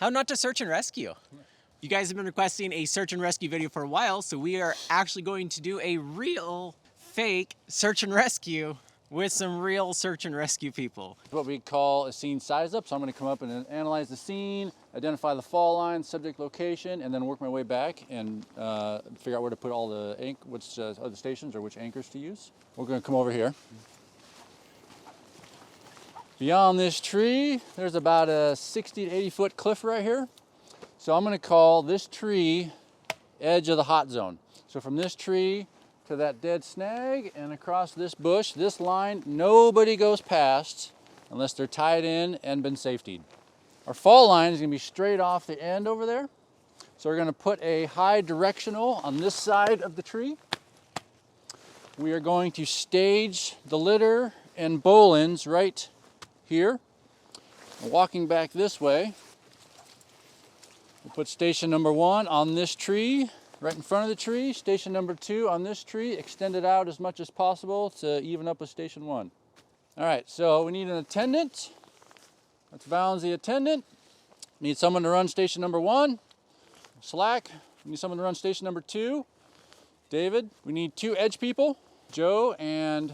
How not to search and rescue? You guys have been requesting a search and rescue video for a while, so we are actually going to do a real fake search and rescue with some real search and rescue people. What we call a scene size up. So I'm going to come up and analyze the scene, identify the fall line, subject location, and then work my way back and figure out where to put all the which other stations or which anchors to use. We're going to come over here. Beyond this tree, there's about a 60 to 80 foot cliff right here. So I'm going to call this tree edge of the hot zone. So from this tree to that dead snag and across this bush, this line, nobody goes past unless they're tied in and been safetied. Our fall line is going to be straight off the end over there. So we're going to put a high directional on this side of the tree. We are going to stage the litter and bowlines right here. Walking back this way, we'll put station number 1 on this tree, right in front of the tree. Station number 2 on this tree, extend it out as much as possible to even up with station 1. All right, so we need an attendant. Let's balance the attendant. Need someone to run station number 1. Slack. We need someone to run station number 2. David. We need 2 edge people, Joe and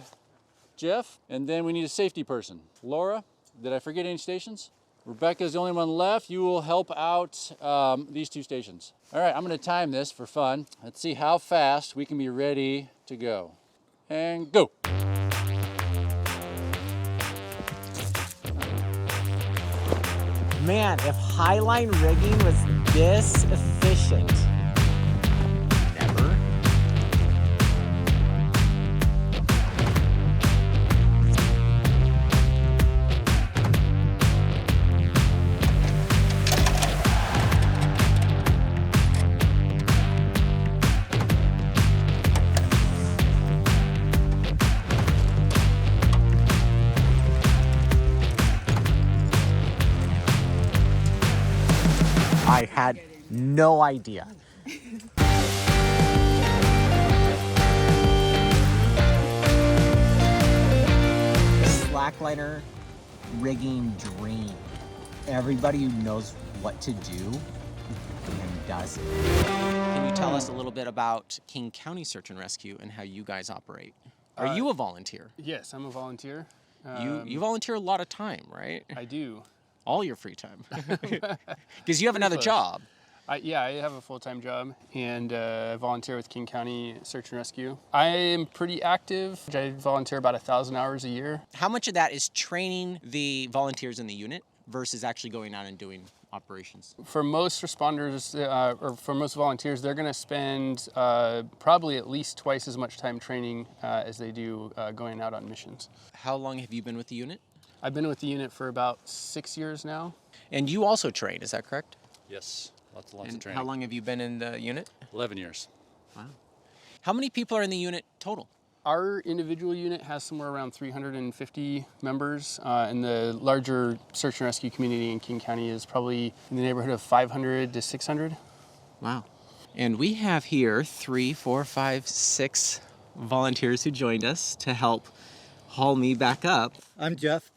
Jeff. And then we need a safety person. Laura. Did I forget any stations? Rebecca's the only one left. You will help out these 2 stations. All right, I'm gonna time this for fun. Let's see how fast we can be ready to go. And go. Man, if highline rigging was this efficient. Never. I had no idea. Slackliner rigging dream. Everybody who knows what to do and does it. Can you tell us a little bit about King County Search and Rescue and how you guys operate? Are you a volunteer? Yes, I'm a volunteer. You volunteer a lot of time, right? I do. All your free time. Because you have another job. Yeah, I have a full-time job, and I volunteer with King County Search and Rescue. I am pretty active. I volunteer about 1,000 hours a year. How much of that is training the volunteers in the unit versus actually going out and doing operations? For most responders, or for most volunteers, they're going to spend probably at least twice as much time training as they do going out on missions. How long have you been with the unit? I've been with the unit for about 6 years now. And you also train, is that correct? Yes, lots of training. How long have you been in the unit? 11 years. Wow. How many people are in the unit total? Our individual unit has somewhere around 350 members, and the larger search and rescue community in King County is probably in the neighborhood of 500 to 600. Wow. And we have here 3, 4, 5, 6 volunteers who joined us to help haul me back up. I'm Jeff.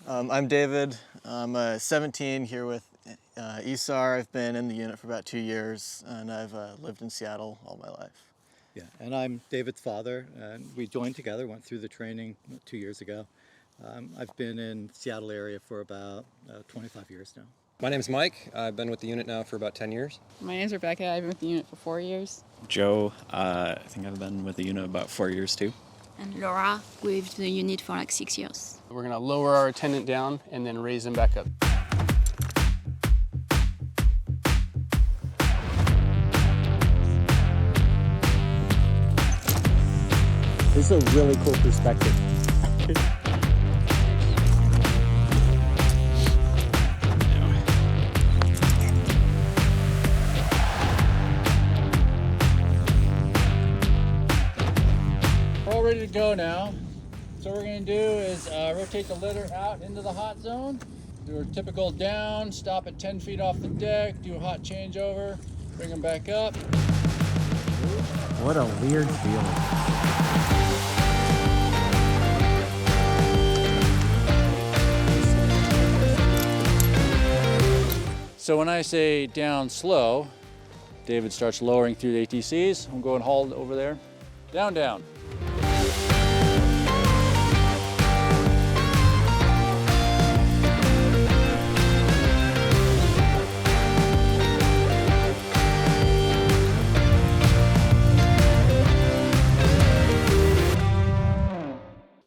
I'm David. I'm 17 here with ESAR. I've been in the unit for about 2 years, and I've lived in Seattle all my life. Yeah, and I'm David's father, and we joined together, went through the training 2 years ago. I've been in the Seattle area for about 25 years now. My name's Mike. I've been with the unit now for about 10 years. My name's Rebecca. I've been with the unit for 4 years. Joe, I think I've been with the unit about 4 years too. And Laura, with the unit for like 6 years. We're going to lower our attendant down and then raise him back up. This is a really cool perspective. We're all ready to go now. So what we're going to do is rotate the litter out into the hot zone. Do a typical down, stop at 10 feet off the deck, do a hot changeover, bring them back up. What a weird feeling. So when I say down slow, David starts lowering through the ATCs. I'm going hauled over there. Down, down.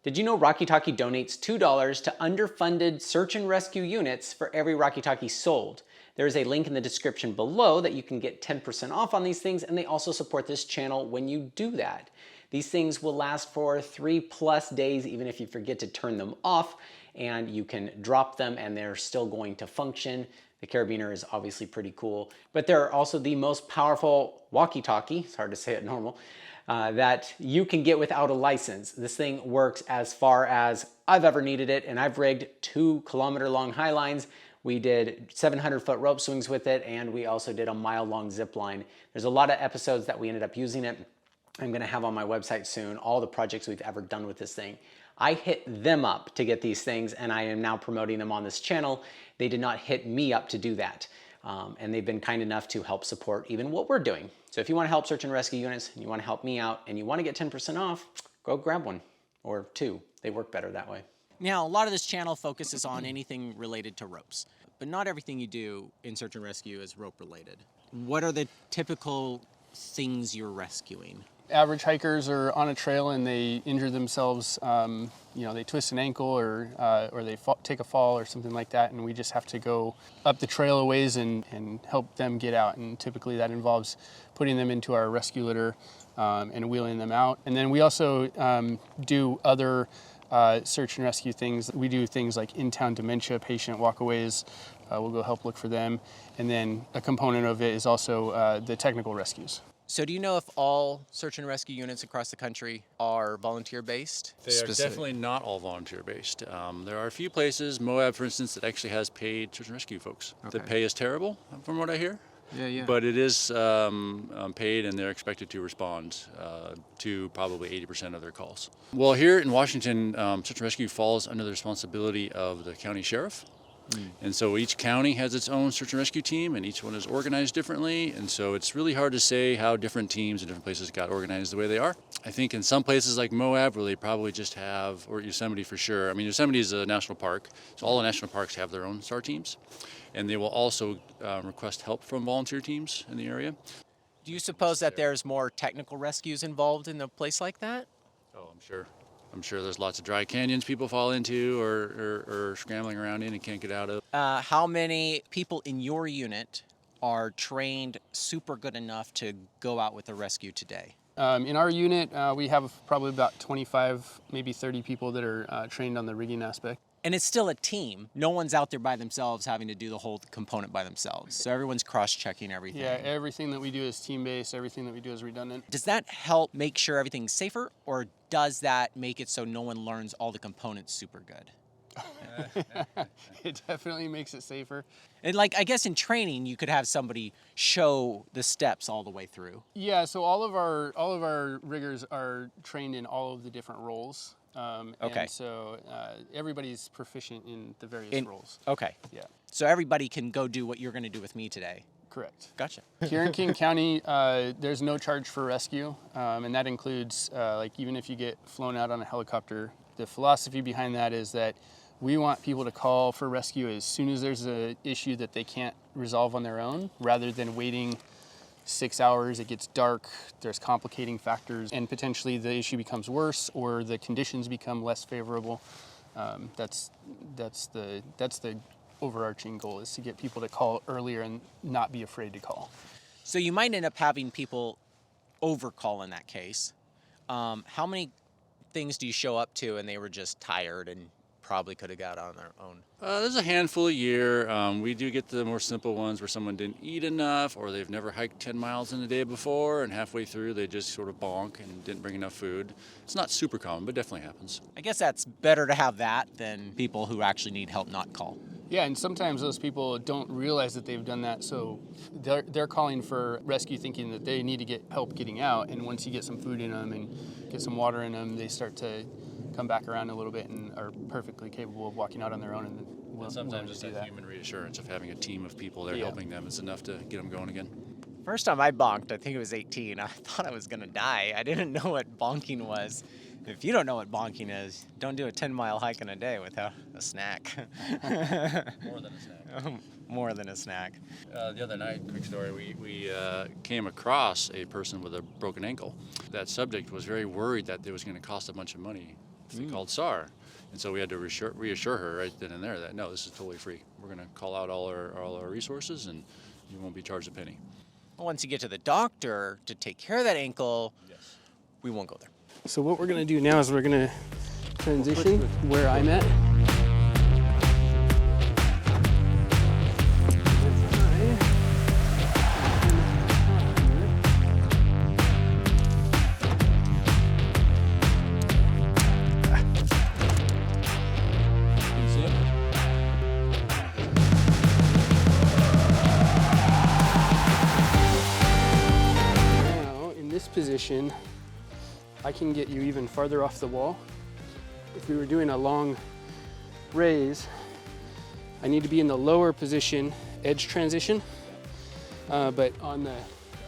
Did you know Rockytalkie donates $2 to underfunded search and rescue units for every Rockytalkie sold? There is a link in the description below that you can get 10% off on these things, and they also support this channel when you do that. These things will last for 3+ days, even if you forget to turn them off, and you can drop them and they're still going to function. The carabiner is obviously pretty cool, but they're also the most powerful walkie-talkie, it's hard to say it normal, that you can get without a license. This thing works as far as I've ever needed it, and I've rigged 2-kilometer-long high lines. We did 700-foot rope swings with it, and we also did a mile-long zip line. There's a lot of episodes that we ended up using it. I'm gonna have on my website soon all the projects we've ever done with this thing. I hit them up to get these things, and I am now promoting them on this channel. They did not hit me up to do that. And they've been kind enough to help support even what we're doing. So if you want to help search and rescue units, and you want to help me out, and you want to get 10% off, go grab one or 2. They work better that way. Now, a lot of this channel focuses on anything related to ropes, but not everything you do in search and rescue is rope related. What are the typical things you're rescuing? Average hikers are on a trail and they injure themselves, you know, they twist an ankle or they take a fall or something like that, and we just have to go up the trail a ways and help them get out. And typically that involves putting them into our rescue litter and wheeling them out. And then we also do other search and rescue things. We do things like in-town dementia patient walkaways. We'll go help look for them. And then a component of it is also the technical rescues. So do you know if all search and rescue units across the country are volunteer-based? They are definitely not all volunteer-based. There are a few places, Moab for instance, that actually has paid search and rescue folks. Okay. The pay is terrible, from what I hear. Yeah. But it is paid, and they're expected to respond to probably 80% of their calls. Well, here in Washington, search and rescue falls under the responsibility of the county sheriff. And so each county has its own search and rescue team, and each one is organized differently. And so it's really hard to say how different teams in different places got organized the way they are. I think in some places like Moab, where they probably just have, or Yosemite for sure. I mean, Yosemite is a national park, so all the national parks have their own STAR teams. And they will also request help from volunteer teams in the area. Do you suppose that there's more technical rescues involved in a place like that? Oh, I'm sure. I'm sure there's lots of dry canyons people fall into or scrambling around in and can't get out of. How many people in your unit are trained super good enough to go out with a rescue today? In our unit, we have probably about 25, maybe 30 people that are trained on the rigging aspect. And it's still a team. No one's out there by themselves having to do the whole component by themselves. So everyone's cross-checking everything. Yeah, everything that we do is team-based, everything that we do is redundant. Does that help make sure everything's safer, or does that make it so no one learns all the components super good? It definitely makes it safer. And like, I guess in training, you could have somebody show the steps all the way through. Yeah, so all of our riggers are trained in all of the different roles. Okay. And so everybody's proficient in the various roles. Okay. Yeah. So everybody can go do what you're going to do with me today. Correct. Gotcha. Here in King County, there's no charge for rescue, and that includes like even if you get flown out on a helicopter. The philosophy behind that is that we want people to call for rescue as soon as there's an issue that they can't resolve on their own, rather than waiting 6 hours, it gets dark, there's complicating factors, and potentially the issue becomes worse or the conditions become less favorable. That's the overarching goal, is to get people to call earlier and not be afraid to call. So you might end up having people overcall in that case. How many things do you show up to and they were just tired and probably could have got on their own? There's a handful a year. We do get the more simple ones where someone didn't eat enough, or they've never hiked 10 miles in the day before, and halfway through they just sort of bonk and didn't bring enough food. It's not super common, but definitely happens. I guess that's better to have that than people who actually need help not call. Yeah, and sometimes those people don't realize that they've done that, so they're calling for rescue thinking that they need to get help getting out, and once you get some food in them and get some water in them, they start to come back around a little bit and are perfectly capable of walking out on their own, and we're Sometimes willing just to do that that. human reassurance of having a team of people there Yeah. helping them is enough to get them going again. First time I bonked, I think it was 18. I thought I was gonna die. I didn't know what bonking was. If you don't know what bonking is, don't do a 10-mile hike in a day without a snack. More than a snack. More than a snack. The other night, quick story, we came across a person with a broken ankle. That subject was very worried that it was going to cost a bunch of money. They called SAR. And so we had to reassure her right then and there that no, this is totally free. We're going to call out all our resources and you won't be charged a penny. Once you get to the doctor to take care of that ankle, Yes. we won't go there. So what we're going to do now is we're going to transition where I'm at. Can you see it? Now, in this position, I can get you even farther off the wall. If we were doing a long raise, I need to be in the lower position, edge transition. But on the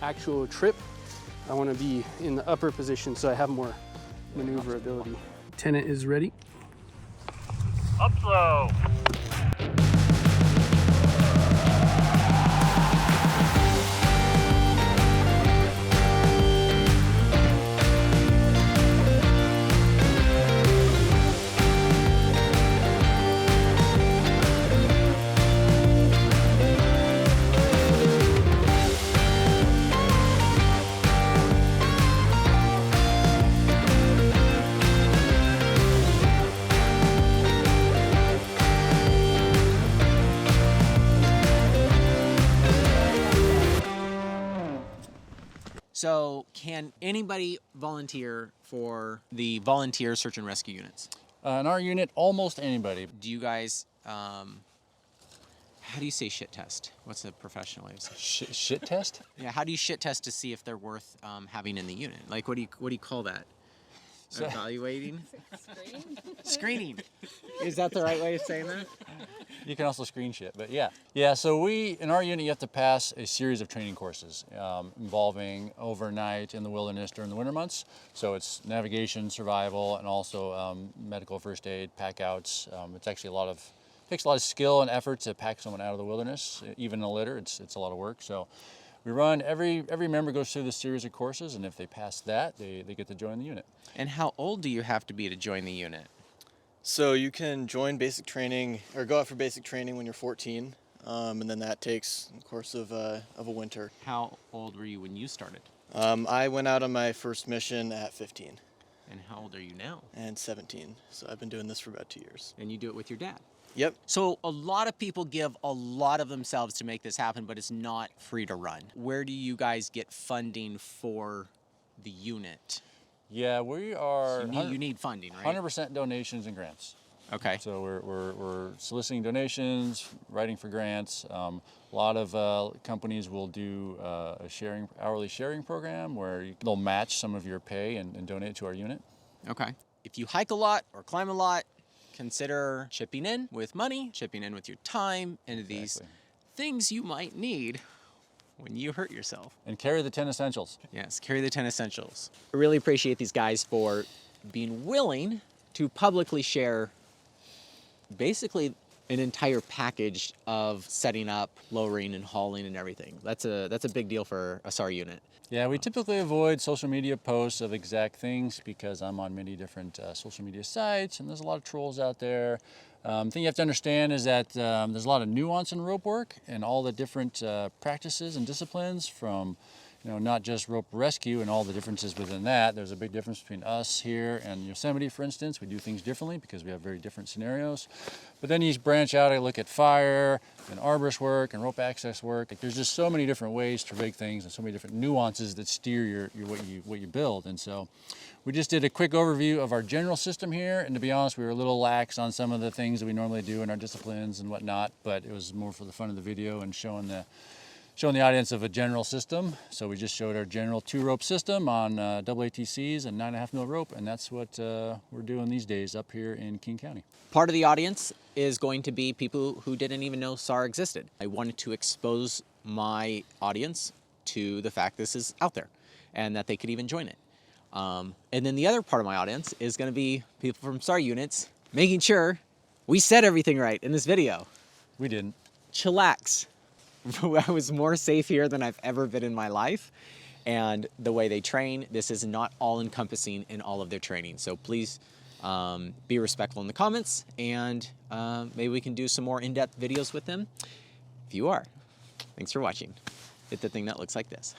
actual trip, I want to be in the upper position so I have more maneuverability. Tenant is ready. Up slow. So, can anybody volunteer for the volunteer search and rescue units? In our unit, almost anybody. Do you guys, how do you say shit test? What's the professional way of saying? Shit test? Yeah, how do you shit test to see if they're worth having in the unit? Like, what do you call that? Evaluating? Screening. Is that the right way of saying that? You can also screen shit, but yeah. Yeah, so in our unit, you have to pass a series of training courses involving overnight in the wilderness during the winter months. So it's navigation, survival, and also medical first aid, pack outs. It's actually takes a lot of skill and effort to pack someone out of the wilderness, even in a litter. It's a lot of work. So we run, every member goes through this series of courses, and if they pass that, they get to join the unit. And how old do you have to be to join the unit? So you can join basic training or go out for basic training when you're 14, and then that takes the course of a winter. How old were you when you started? I went out on my first mission at 15 And how old are you now? and 17, so I've been doing this for about 2 years. And you do it with your dad? Yep. So a lot of people give a lot of themselves to make this happen, but it's not free to run. Where do you guys get funding for the unit? Yeah, we are. You need funding, right? 100% donations and grants. Okay. So we're soliciting donations, writing for grants. A lot of companies will do a hourly sharing program where they'll match some of your pay and donate to our unit. Okay. If you hike a lot or climb a lot, consider chipping in with money, chipping in with your time into these things you might need when you hurt yourself. And carry the 10 essentials. Yes, carry the 10 essentials. I really appreciate these guys for being willing to publicly share basically an entire package of setting up, lowering, and hauling and everything. That's a big deal for a SAR unit. Yeah, we typically avoid social media posts of exact things because I'm on many different social media sites and there's a lot of trolls out there. The thing you have to understand is that there's a lot of nuance in rope work and all the different practices and disciplines from, not just rope rescue and all the differences within that. There's a big difference between us here and Yosemite, for instance. We do things differently because we have very different scenarios. But then you branch out, I look at fire and arborist work and rope access work. There's just so many different ways to rig things and so many different nuances that steer what you build. And so we just did a quick overview of our general system here. And to be honest, we were a little lax on some of the things that we normally do in our disciplines and whatnot, but it was more for the fun of the video and showing the showing the audience of a general system. So we just showed our general 2-rope system on double ATCs and 9.5 mil rope, and that's what we're doing these days up here in King County. Part of the audience is going to be people who didn't even know SAR existed. I wanted to expose my audience to the fact this is out there and that they could even join it. And then the other part of my audience is going to be people from SAR units making sure we said everything right in this video. We didn't. Chillax. I was more safe here than I've ever been in my life. And the way they train, this is not all encompassing in all of their training. So please be respectful in the comments, and maybe we can do some more in-depth videos with them. If you are, thanks for watching. Hit the thing that looks like this.